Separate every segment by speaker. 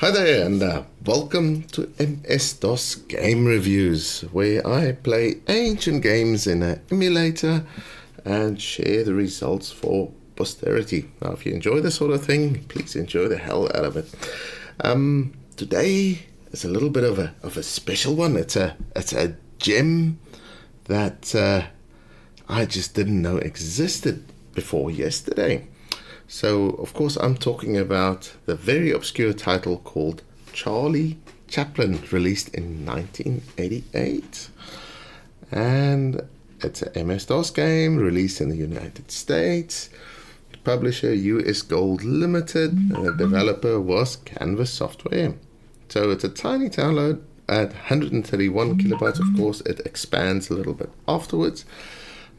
Speaker 1: Hi there, and welcome to MS-DOS Game Reviews, where I play ancient games in an emulator and share the results for posterity. Now, if you enjoy this sort of thing, please enjoy the hell out of it. Today is a little bit of a special one. It's a gem that I just didn't know existed before yesterday. So, of course, I'm talking about the very obscure title called Charlie Chaplin, released in 1988. And it's an MS-DOS game released in the United States. Publisher US Gold Limited, and the developer was Canvas Software. So it's a tiny download at 131 kilobytes. Of course, it expands a little bit afterwards.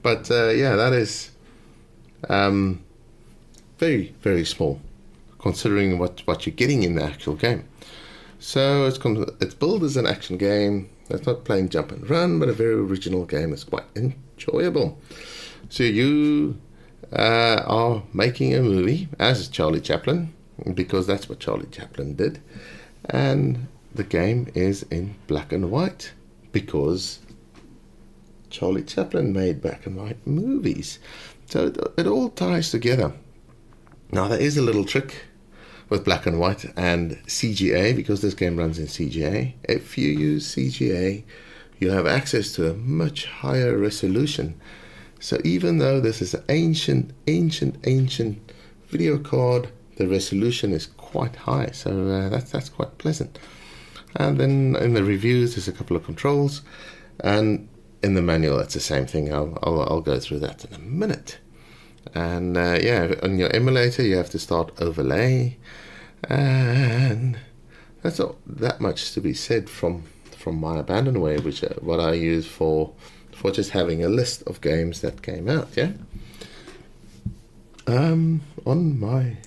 Speaker 1: But yeah, that is very, very small, considering what you're getting in the actual game. So it's billed as an action game. It's not plain jump and run, but a very original game. It's quite enjoyable. So you are making a movie as Charlie Chaplin, because that's what Charlie Chaplin did. And the game is in black and white, because Charlie Chaplin made black and white movies. So it all ties together. Now, there is a little trick with black and white and CGA, because this game runs in CGA. If you use CGA, you have access to a much higher resolution. So even though this is an ancient video card, the resolution is quite high. So that's quite pleasant. And then in the reviews, there's a couple of controls. And in the manual, it's the same thing. I'll go through that in a minute. And yeah, on your emulator you have to start overlay, and that's not that much to be said from my abandonware, which what I use for just having a list of games that came out. Yeah. On my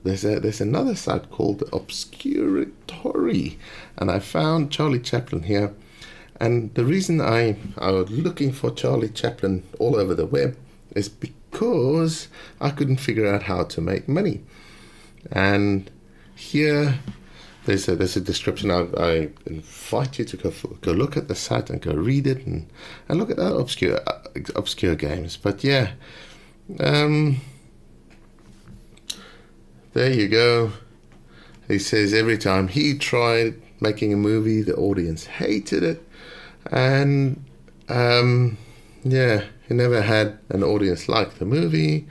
Speaker 1: there's another site called Obscuratory, and I found Charlie Chaplin here. And the reason I was looking for Charlie Chaplin all over the web is because I couldn't figure out how to make money. And here there's a description. I invite you to go look at the site and go read it and look at other obscure games. But yeah, there you go. He says every time he tried making a movie, the audience hated it, and yeah, he never had an audience like the movie.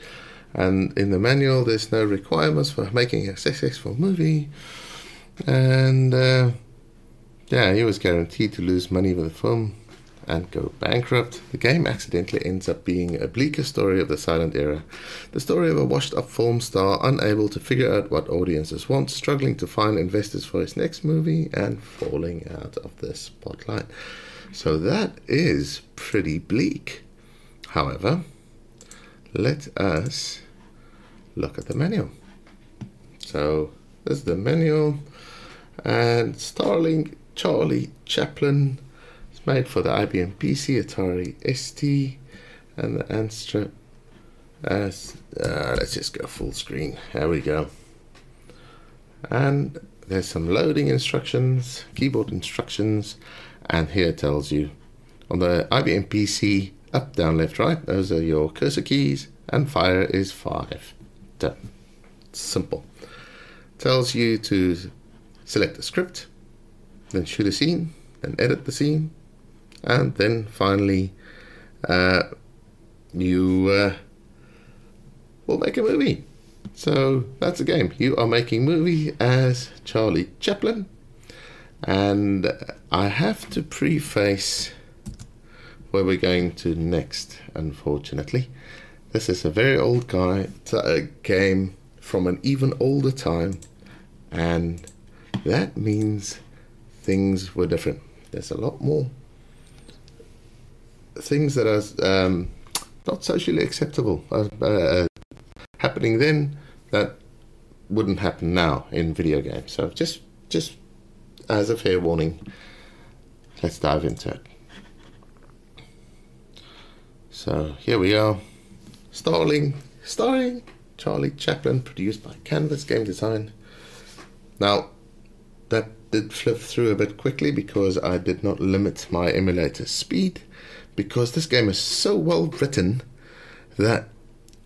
Speaker 1: And in the manual, there's no requirements for making a successful movie. And yeah, he was guaranteed to lose money with the film and go bankrupt. The game accidentally ends up being a bleaker story of the silent era. The story of a washed-up film star unable to figure out what audiences want, struggling to find investors for his next movie, and falling out of the spotlight. So that is pretty bleak. However, let us look at the manual. So this is the manual, and starring Charlie Chaplin. It's made for the IBM PC, Atari ST, and the Amstrad. Let's just go full screen. There we go. And there's some loading instructions, keyboard instructions, and here it tells you on the IBM PC, up, down, left, right, those are your cursor keys, and fire is 5. Done. Simple. Tells you to select a script, then shoot a scene, then edit the scene, and then finally you will make a movie. So that's the game. You are making a movie as Charlie Chaplin, and I have to preface where we're going to next. Unfortunately, this is a very old game from an even older time, and that means things were different. There's a lot more things that are not socially acceptable happening then that wouldn't happen now in video games. So just as a fair warning, let's dive into it. So here we are, starring Charlie Chaplin, produced by Canvas Game Design. Now, that did flip through a bit quickly because I did not limit my emulator speed, because this game is so well written that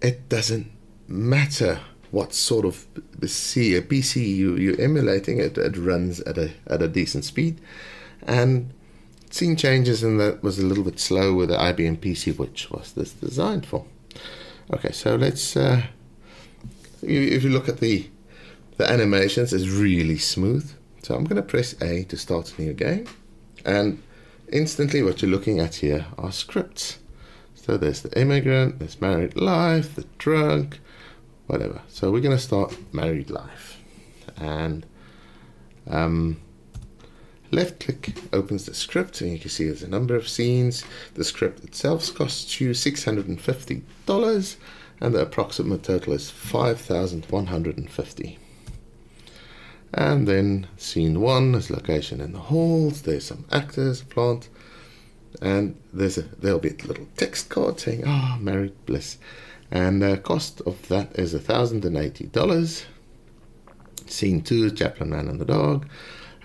Speaker 1: it doesn't matter what sort of PC you're emulating, it runs at a decent speed. And scene changes in that was a little bit slow with the IBM PC, which was this designed for. Okay, so let's if you look at the animations, it's really smooth. So I'm going to press A to start a new game, and instantly what you're looking at here are scripts. So there's the immigrant, there's married life, the drunk, whatever. So we're going to start married life, and left click opens the script, and you can see there's a number of scenes. The script itself costs you $650, and the approximate total is $5,150. And then scene 1 is location in the halls. There's some actors, plant, and there'll be a little text card saying, married bliss. And the cost of that is $1,080. Scene 2, Chaplin man and the dog,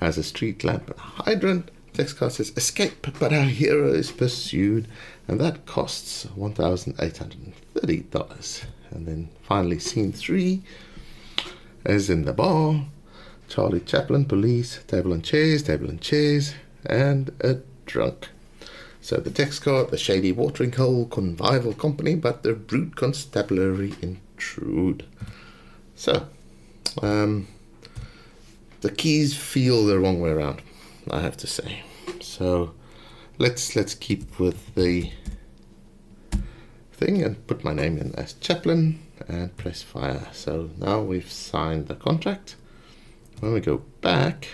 Speaker 1: has a street lamp and a hydrant. Text card says, escape, but our hero is pursued. And that costs $1,830. And then finally, scene 3 is in the bar. Charlie Chaplin, police, table and chairs, and a drunk. So the text card, the shady watering hole, convivial company, but the rude constabulary intrude. So, the keys feel the wrong way around, I have to say. So let's keep with the thing and put my name in as Chaplin and press fire. So now we've signed the contract. When we go back,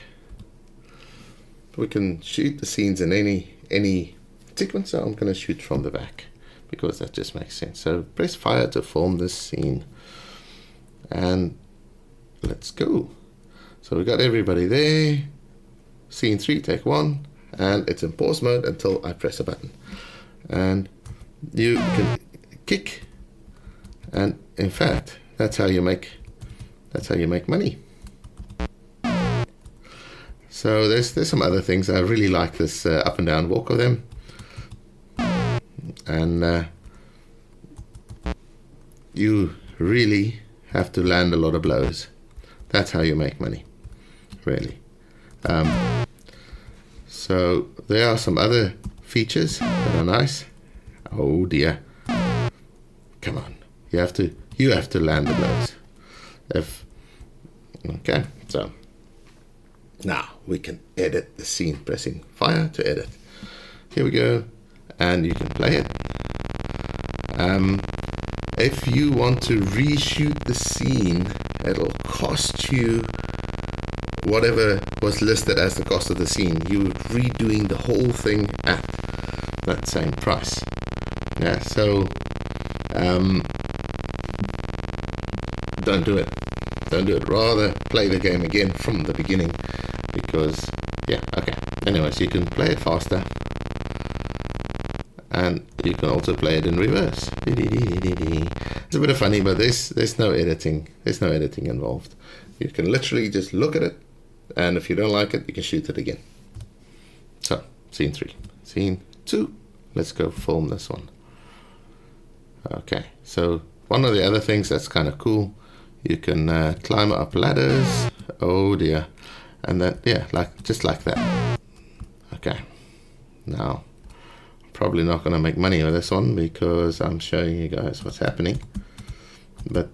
Speaker 1: we can shoot the scenes in any sequence. So I'm going to shoot from the back because that just makes sense. So press fire to form this scene, and let's go. So we got everybody there. Scene 3, take 1, and it's in pause mode until I press a button. And you can kick, and in fact, that's how you make money. So there's some other things. I really like this up and down walk of them, and you really have to land a lot of blows. That's how you make money, really. So there are some other features that are nice. Oh dear, come on, you have to land the blows. Okay, so now we can edit the scene, pressing fire to edit. Here we go, and you can play it. If you want to reshoot the scene, it'll cost you whatever was listed as the cost of the scene. You're redoing the whole thing at that same price. Yeah, so don't do it. Don't do it. Rather play the game again from the beginning, because yeah, okay. Anyways, you can play it faster, and you can also play it in reverse. It's a bit of funny, but there's no editing. There's no editing involved. You can literally just look at it, and if you don't like it, you can shoot it again. So, scene 3. Scene 2. Let's go film this one. Okay, so one of the other things that's kind of cool, you can climb up ladders. Oh dear. And then, yeah, just like that. Okay, now probably not going to make money with this one because I'm showing you guys what's happening, but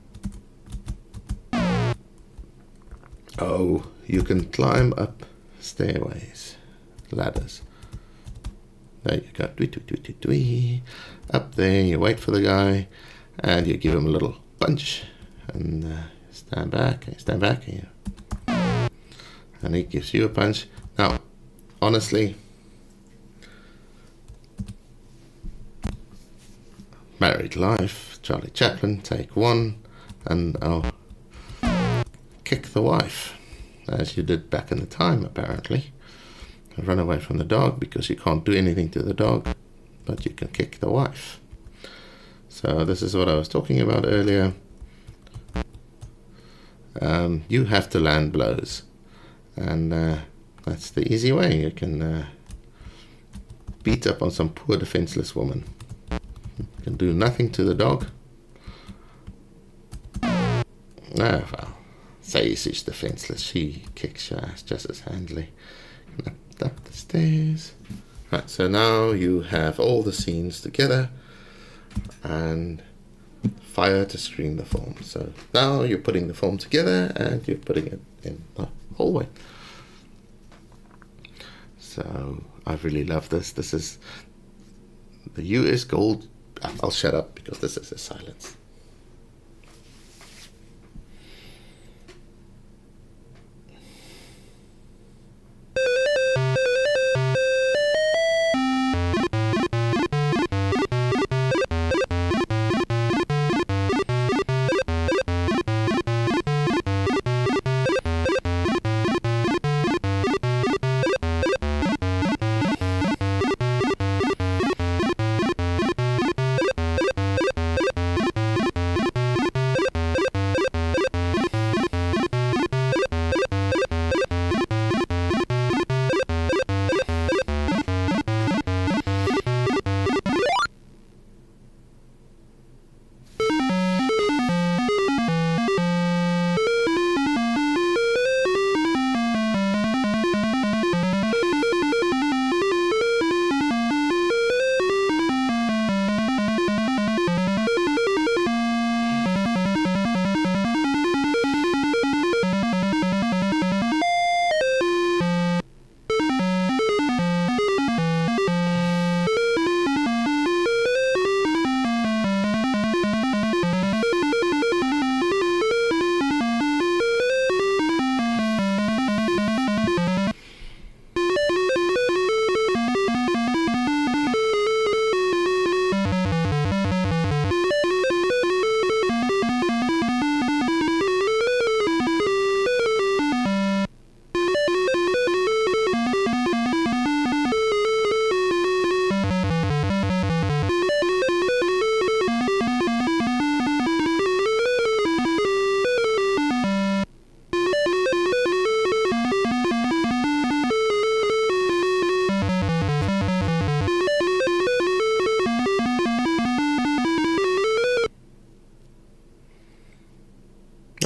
Speaker 1: oh, you can climb up stairways, ladders. There you go. Up there, you wait for the guy, and you give him a little punch, and stand back, and he gives you a punch. Now, honestly, married life, Charlie Chaplin, take 1, and I'll kick the wife, as you did back in the time, apparently. And run away from the dog, because you can't do anything to the dog, but you can kick the wife. So this is what I was talking about earlier. you have to land blows. And that's the easy way. You can beat up on some poor defenseless woman. You can do nothing to the dog. Oh, well, say she's defenseless. She kicks your ass just as handily. Up the stairs. Right, so now you have all the scenes together and fire to screen the form. So now you're putting the form together and you're putting it in the hallway. So I really love this. This is the US Gold. I'll shut up because this is a silence.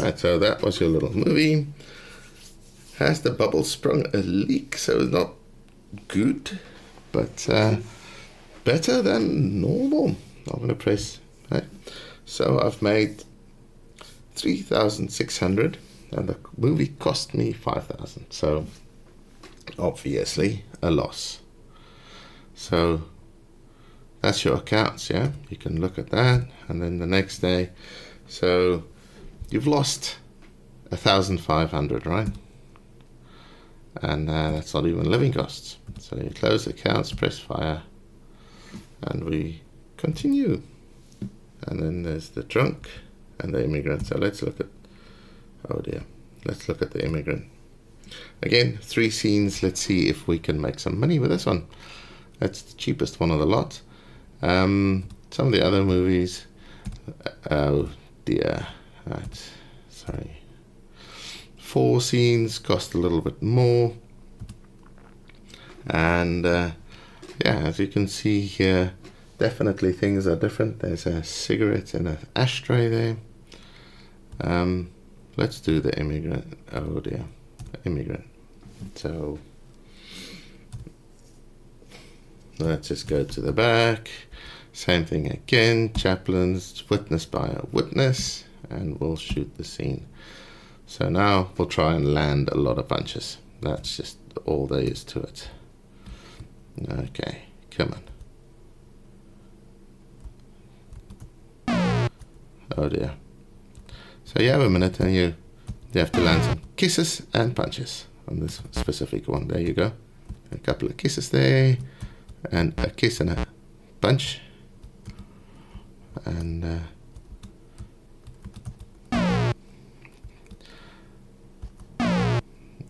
Speaker 1: Right, so that was your little movie. Has the bubble sprung a leak? So it's not good, but better than normal. I'm going to press. Right. So I've made 3,600 and the movie cost me 5,000. So obviously a loss. So that's your accounts, yeah? You can look at that, and then the next day. So you've lost 1,500, right? And that's not even living costs. So you close accounts, press fire, and we continue. And then there's the drunk and the immigrant. So let's look at, oh dear, let's look at the immigrant. Again, 3 scenes. Let's see if we can make some money with this one. That's the cheapest one of the lot. Some of the other movies, oh dear, right, sorry. 4 scenes cost a little bit more. And yeah, as you can see here, definitely things are different. There's a cigarette in an ashtray there. Let's do the immigrant. Oh dear, immigrant. So let's just go to the back. Same thing again. Chaplin's witnessed by a witness, and we'll shoot the scene. So now we'll try and land a lot of punches. That's just all there is to it. Okay, come on. Oh dear. So you have a minute and you have to land some kisses and punches on this specific one. There you go. A couple of kisses there, and a kiss and a punch. And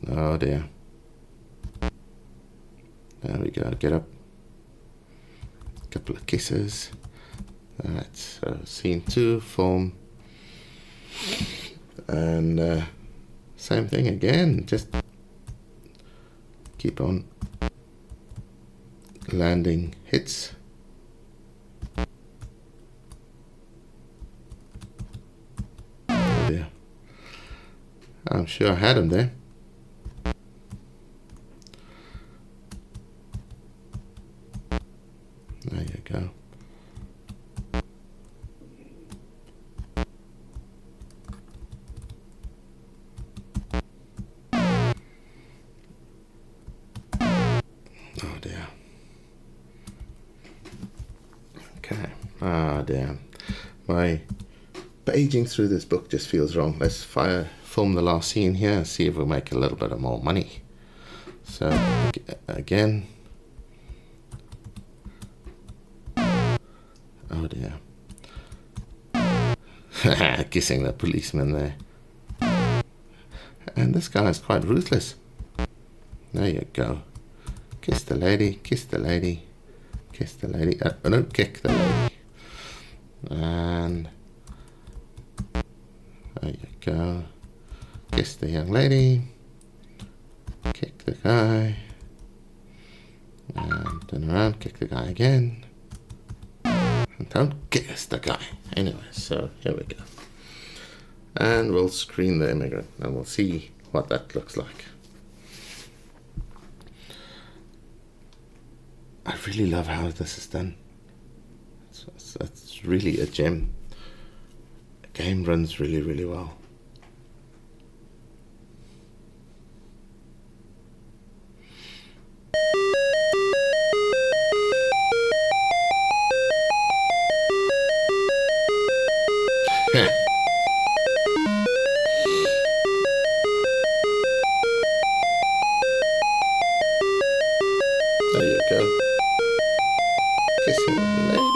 Speaker 1: oh dear. There we go. Get up. A couple of kisses. Alright, so scene 2, form. And same thing again, just keep on landing hits. Oh dear. I'm sure I had him there. There you go. Oh dear. Okay. Ah dear. My paging through this book just feels wrong. Let's film the last scene here and see if we'll make a little bit of more money. So again. Oh dear. Kissing the policeman there. And this guy is quite ruthless. There you go. Kiss the lady, kiss the lady, kiss the lady. No, kick the lady. And there you go. Kiss the young lady. Kick the guy. And turn around, kick the guy again. And don't kiss the guy. Anyway, so here we go. And we'll screen the immigrant and we'll see what that looks like. I really love how this is done. It's really a gem. The game runs really, really well. There you go. Kissing the lady.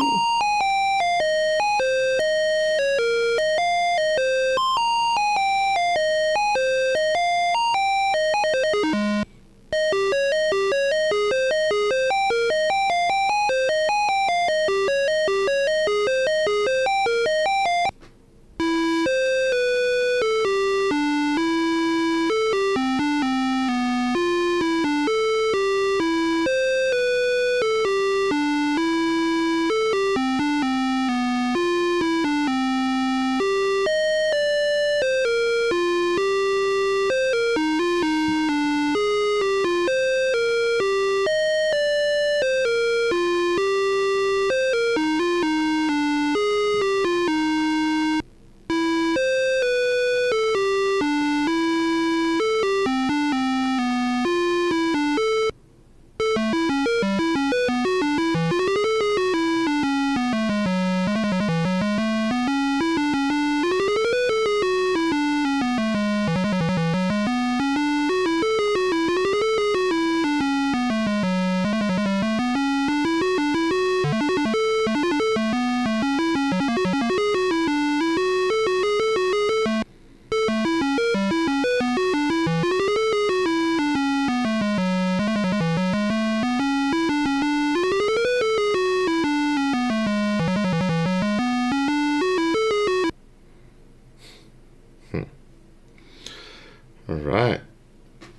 Speaker 1: Alright,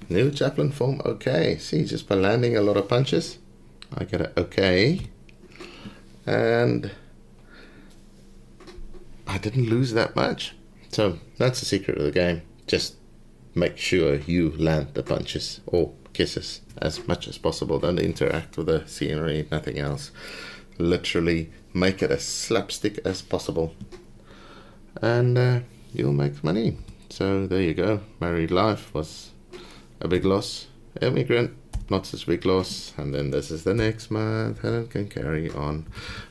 Speaker 1: new Chaplin form, okay. See, just by landing a lot of punches, I get an okay. And I didn't lose that much. So that's the secret of the game. Just make sure you land the punches or kisses as much as possible. Don't interact with the scenery, nothing else. Literally make it as slapstick as possible. And you'll make money. So there you go. Married life was a big loss. Immigrant, not such a big loss. And then this is the next month, and it can carry on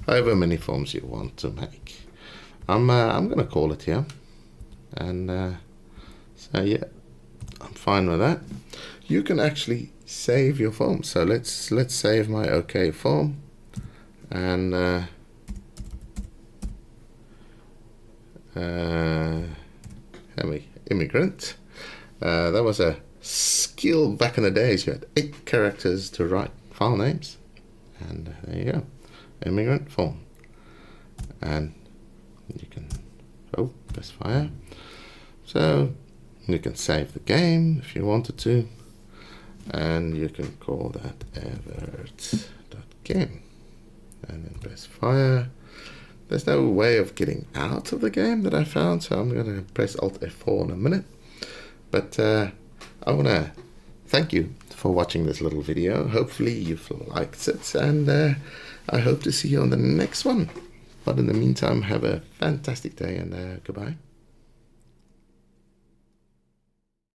Speaker 1: however many forms you want to make. I'm gonna call it here, and so yeah, I'm fine with that. You can actually save your form. So let's save my OK form, and immigrant. That was a skill back in the days. You had 8 characters to write file names, and there you go, immigrant form. And you can press fire. So you can save the game if you wanted to, and you can call that evert.game, and then press fire. There's no way of getting out of the game that I found, so I'm going to press Alt F4 in a minute. But I want to thank you for watching this little video. Hopefully you've liked it, and I hope to see you on the next one. But in the meantime, have a fantastic day, and goodbye.